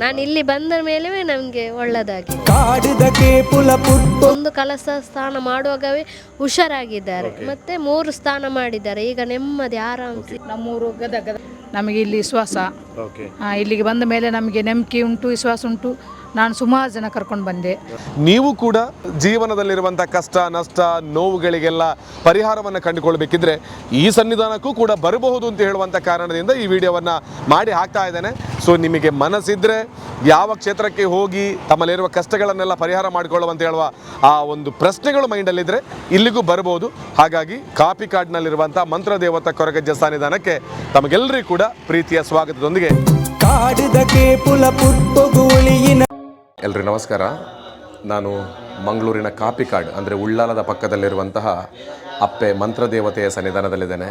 ನಾನು ಇಲ್ಲಿ ಬಂದ ಮೇಲೆ ನಮಗೆ ಒಳ್ಳೆದಾಗಿ ಒಂದು ಕಲಶ ಸ್ನಾನ ಮಾಡುವಾಗವೇ ಹುಷಾರಾಗಿದ್ದಾರೆ. ಮತ್ತೆ 3 ಸ್ನಾನ ಮಾಡಿದ್ದಾರೆ. ಈಗ ನೆಮ್ಮದಿ ಆರಾಮಿಸಿ. ನಮ್ಮೂರು ಗದಗ. ನಮಗೆ ಇಲ್ಲಿ ವಿಶ್ವಾಸ, ಇಲ್ಲಿಗೆ ಬಂದ ಮೇಲೆ ನಮಗೆ ನಂಬಿಕೆ ಉಂಟು, ವಿಶ್ವಾಸ ಉಂಟು. ನಾನು ಸುಮಾರು ಜನ ಕರ್ಕೊಂಡು ಬಂದೆ. ನೀವು ಕೂಡ ಜೀವನದಲ್ಲಿರುವಂಥ ಕಷ್ಟ ನಷ್ಟ ನೋವುಗಳಿಗೆಲ್ಲ ಪರಿಹಾರವನ್ನು ಕಂಡುಕೊಳ್ಬೇಕಿದ್ರೆ ಈ ಸನ್ನಿಧಾನಕ್ಕೂ ಕೂಡ ಬರಬಹುದು ಅಂತ ಹೇಳುವಂಥ ಕಾರಣದಿಂದ ಈ ವಿಡಿಯೋವನ್ನು ಮಾಡಿ ಹಾಕ್ತಾ ಇದ್ದೇನೆ. ಸೊ ನಿಮಗೆ ಮನಸ್ಸಿದ್ರೆ ಯಾವ ಕ್ಷೇತ್ರಕ್ಕೆ ಹೋಗಿ ತಮ್ಮಲ್ಲಿರುವ ಕಷ್ಟಗಳನ್ನೆಲ್ಲ ಪರಿಹಾರ ಮಾಡಿಕೊಳ್ಳುವಂತ ಹೇಳುವ ಆ ಒಂದು ಪ್ರಶ್ನೆಗಳು ಮೈಂಡಲ್ಲಿದ್ದರೆ ಇಲ್ಲಿಗೂ ಬರಬಹುದು. ಹಾಗಾಗಿ ಕಾಪಿಕಾಡ್ನಲ್ಲಿರುವಂಥ ಮಂತ್ರದೇವತಾ ಕೊರಗಜ್ಜ ಸನ್ನಿಧಾನಕ್ಕೆ ತಮಗೆಲ್ಲರಿಗೂ ಕೂಡ ಪ್ರೀತಿಯ ಸ್ವಾಗತದೊಂದಿಗೆ ಎಲ್ರಿಗೂ ನಮಸ್ಕಾರ. ನಾನು ಮಂಗಳೂರಿನ ಕಾಪಿಕಾಡ್ ಅಂದರೆ ಉಳ್ಳಾಲದ ಪಕ್ಕದಲ್ಲಿರುವಂತಹ ಅಪ್ಪೆ ಮಂತ್ರದೇವತೆಯ ಸನ್ನಿಧಾನದಲ್ಲಿದ್ದೇನೆ.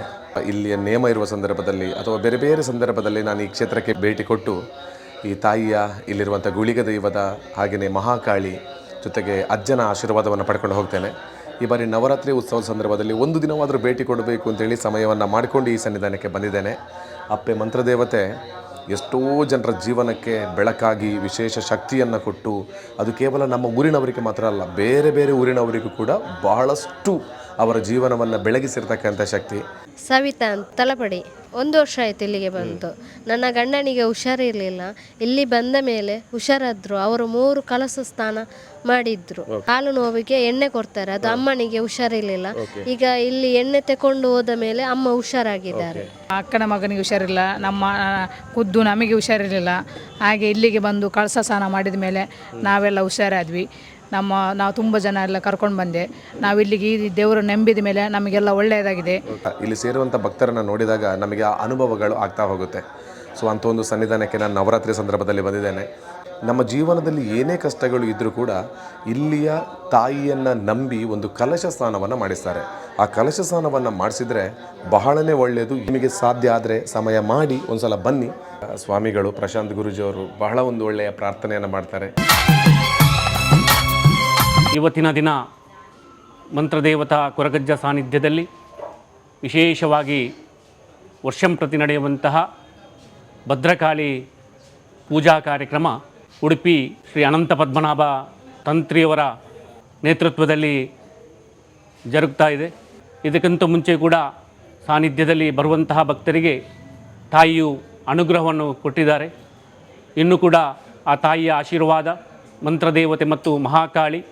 ಇಲ್ಲಿಯ ನೇಮ ಇರುವ ಸಂದರ್ಭದಲ್ಲಿ ಅಥವಾ ಬೇರೆ ಬೇರೆ ಸಂದರ್ಭದಲ್ಲಿ ನಾನು ಈ ಕ್ಷೇತ್ರಕ್ಕೆ ಭೇಟಿ ಕೊಟ್ಟು ಈ ತಾಯಿಯ ಇಲ್ಲಿರುವಂಥ ಗುಳಿಗ ದೈವದ ಹಾಗೆಯೇ ಮಹಾಕಾಳಿ ಜೊತೆಗೆ ಅಜ್ಜನ ಆಶೀರ್ವಾದವನ್ನು ಪಡ್ಕೊಂಡು ಹೋಗ್ತೇನೆ. ಈ ಬಾರಿ ನವರಾತ್ರಿ ಉತ್ಸವದ ಸಂದರ್ಭದಲ್ಲಿ ಒಂದು ದಿನವಾದರೂ ಭೇಟಿ ಕೊಡಬೇಕು ಅಂತೇಳಿ ಸಮಯವನ್ನು ಮಾಡಿಕೊಂಡು ಈ ಸನ್ನಿಧಾನಕ್ಕೆ ಬಂದಿದ್ದೇನೆ. ಅಪ್ಪೆ ಮಂತ್ರದೇವತೆ ಎಷ್ಟೋ ಜನರ ಜೀವನಕ್ಕೆ ಬೆಳಕಾಗಿ ವಿಶೇಷ ಶಕ್ತಿಯನ್ನು ಕೊಟ್ಟು, ಅದು ಕೇವಲ ನಮ್ಮ ಊರಿನವರಿಗೆ ಮಾತ್ರ ಅಲ್ಲ, ಬೇರೆ ಬೇರೆ ಊರಿನವರಿಗೂ ಕೂಡ ಬಹಳಷ್ಟು ಅವರ ಜೀವನವನ್ನು ಬೆಳಗಿಸಿರ್ತಕ್ಕಂಥ ಶಕ್ತಿ. ಸವಿತಾ ಅಂತ ತಲಪಡಿ. 1 ವರ್ಷ ಆಯಿತು ಇಲ್ಲಿಗೆ ಬಂತು. ನನ್ನ ಗಂಡನಿಗೆ ಹುಷಾರಿರಲಿಲ್ಲ. ಇಲ್ಲಿ ಬಂದ ಮೇಲೆ ಹುಷಾರಾದ್ರು. ಅವರು 3 ಕಲಶ ಸ್ನಾನ ಮಾಡಿದ್ರು. ಕಾಲು ನೋವಿಗೆ ಎಣ್ಣೆ ಕೊಡ್ತಾರೆ, ಅದು ಅಮ್ಮನಿಗೆ ಹುಷಾರಿರಲಿಲ್ಲ. ಈಗ ಇಲ್ಲಿ ಎಣ್ಣೆ ತಕೊಂಡು ಹೋದ ಮೇಲೆ ಅಮ್ಮ ಹುಷಾರಾಗಿದ್ದಾರೆ. ಅಕ್ಕನ ಮಗನಿಗೆ ಹುಷಾರಿಲ್ಲ, ನಮ್ಮ ಖುದ್ದು ನಮಗೆ ಹುಷಾರಿರಲಿಲ್ಲ. ಹಾಗೆ ಇಲ್ಲಿಗೆ ಬಂದು ಕಳಸ ಸ್ನಾನ ಮಾಡಿದ ಮೇಲೆ ನಾವೆಲ್ಲ ಹುಷಾರಾದ್ವಿ. ನಾವು ತುಂಬ ಜನ ಎಲ್ಲ ಕರ್ಕೊಂಡು ಬಂದೆ. ನಾವು ಇಲ್ಲಿಗೆ ಈ ದೇವರು ನಂಬಿದ ಮೇಲೆ ನಮಗೆಲ್ಲ ಒಳ್ಳೆಯದಾಗಿದೆ. ಇಲ್ಲಿ ಸೇರುವಂಥ ಭಕ್ತರನ್ನು ನೋಡಿದಾಗ ನಮಗೆ ಆ ಅನುಭವಗಳು ಆಗ್ತಾ ಹೋಗುತ್ತೆ. ಸೊ ಅಂಥ ಒಂದು ಸನ್ನಿಧಾನಕ್ಕೆ ನಾನು ನವರಾತ್ರಿ ಸಂದರ್ಭದಲ್ಲಿ ಬಂದಿದ್ದೇನೆ. ನಮ್ಮ ಜೀವನದಲ್ಲಿ ಏನೇ ಕಷ್ಟಗಳು ಇದ್ದರೂ ಕೂಡ ಇಲ್ಲಿಯ ತಾಯಿಯನ್ನು ನಂಬಿ ಒಂದು ಕಲಶ ಸ್ನಾನವನ್ನು ಮಾಡಿಸ್ತಾರೆ. ಆ ಕಲಶ ಸ್ನಾನವನ್ನು ಮಾಡಿಸಿದರೆ ಬಹಳನೇ ಒಳ್ಳೆಯದು. ನಿಮಗೆ ಸಾಧ್ಯ ಆದರೆ ಸಮಯ ಮಾಡಿ ಒಂದು ಸಲ ಬನ್ನಿ. ಸ್ವಾಮಿಗಳು ಪ್ರಶಾಂತ್ ಗುರೂಜಿಯವರು ಬಹಳ ಒಂದು ಒಳ್ಳೆಯ ಪ್ರಾರ್ಥನೆಯನ್ನು ಮಾಡ್ತಾರೆ. ಇವತ್ತಿನ ದಿನ ಮಂತ್ರದೇವತಾ ಕೊರಗಜ್ಜ ಸಾನ್ನಿಧ್ಯದಲ್ಲಿ ವಿಶೇಷವಾಗಿ ವರ್ಷಂಪ್ರತಿ ನಡೆಯುವಂತಹ ಭದ್ರಕಾಳಿ ಪೂಜಾ ಕಾರ್ಯಕ್ರಮ ಉಡುಪಿ ಶ್ರೀ ಅನಂತ ಪದ್ಮನಾಭ ತಂತ್ರಿಯವರ ನೇತೃತ್ವದಲ್ಲಿ ಜರುಗ್ತಾ ಇದೆ. ಇದಕ್ಕಿಂತ ಮುಂಚೆ ಕೂಡ ಸಾನ್ನಿಧ್ಯದಲ್ಲಿ ಬರುವಂತಹ ಭಕ್ತರಿಗೆ ತಾಯಿಯು ಅನುಗ್ರಹವನ್ನು ಕೊಟ್ಟಿದ್ದಾರೆ. ಇನ್ನೂ ಕೂಡ ಆ ತಾಯಿಯ ಆಶೀರ್ವಾದ ಮಂತ್ರದೇವತೆ ಮತ್ತು ಮಹಾಕಾಳಿ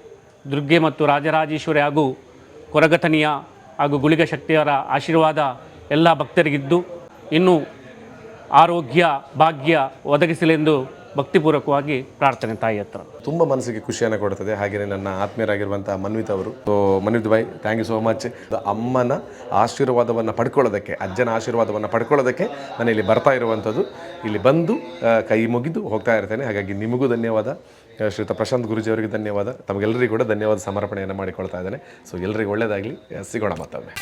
ದುರ್ಗೆ ಮತ್ತು ರಾಜರಾಜೇಶ್ವರಿ ಹಾಗೂ ಕೊರಗತನಿಯ ಹಾಗೂ ಗುಳಿಗ ಶಕ್ತಿಯವರ ಆಶೀರ್ವಾದ ಎಲ್ಲ ಭಕ್ತರಿಗಿದ್ದು ಇನ್ನೂ ಆರೋಗ್ಯ ಭಾಗ್ಯ ಒದಗಿಸಲೆಂದು ಭಕ್ತಿಪೂರ್ವಕವಾಗಿ ಪ್ರಾರ್ಥನೆ ತಾಯಿ ಹತ್ರ. ತುಂಬ ಮನಸ್ಸಿಗೆ ಖುಷಿಯನ್ನು ಕೊಡ್ತದೆ. ಹಾಗೆಯೇ ನನ್ನ ಆತ್ಮೀಯರಾಗಿರುವಂಥ ಮನ್ವಿತ್ ಅವರು. So Manvith bhai, thank you so much. ಅಮ್ಮನ ಆಶೀರ್ವಾದವನ್ನು ಪಡ್ಕೊಳ್ಳೋದಕ್ಕೆ, ಅಜ್ಜನ ಆಶೀರ್ವಾದವನ್ನು ಪಡ್ಕೊಳ್ಳೋದಕ್ಕೆ ನಾನು ಇಲ್ಲಿ ಬರ್ತಾ ಇರುವಂಥದ್ದು. ಇಲ್ಲಿ ಬಂದು ಕೈ ಮುಗಿದು ಹೋಗ್ತಾ ಇರ್ತೇನೆ. ಹಾಗಾಗಿ ನಿಮಗೂ ಧನ್ಯವಾದ, ಶ್ರೀಯುತ ಪ್ರಶಾಂತ್ ಗುರೂಜಿ ಅವರಿಗೆ ಧನ್ಯವಾದ, ತಮಗೆಲ್ಲರಿಗೂ ಕೂಡ ಧನ್ಯವಾದ ಸಮರ್ಪಣೆಯನ್ನು ಮಾಡಿಕೊಳ್ತಾ ಇದ್ದೇನೆ. ಸೊ ಎಲ್ಲರಿಗೂ ಒಳ್ಳೆಯದಾಗಲಿ. ಸಿಗೋಣ ಮತ್ತೊಮ್ಮೆ.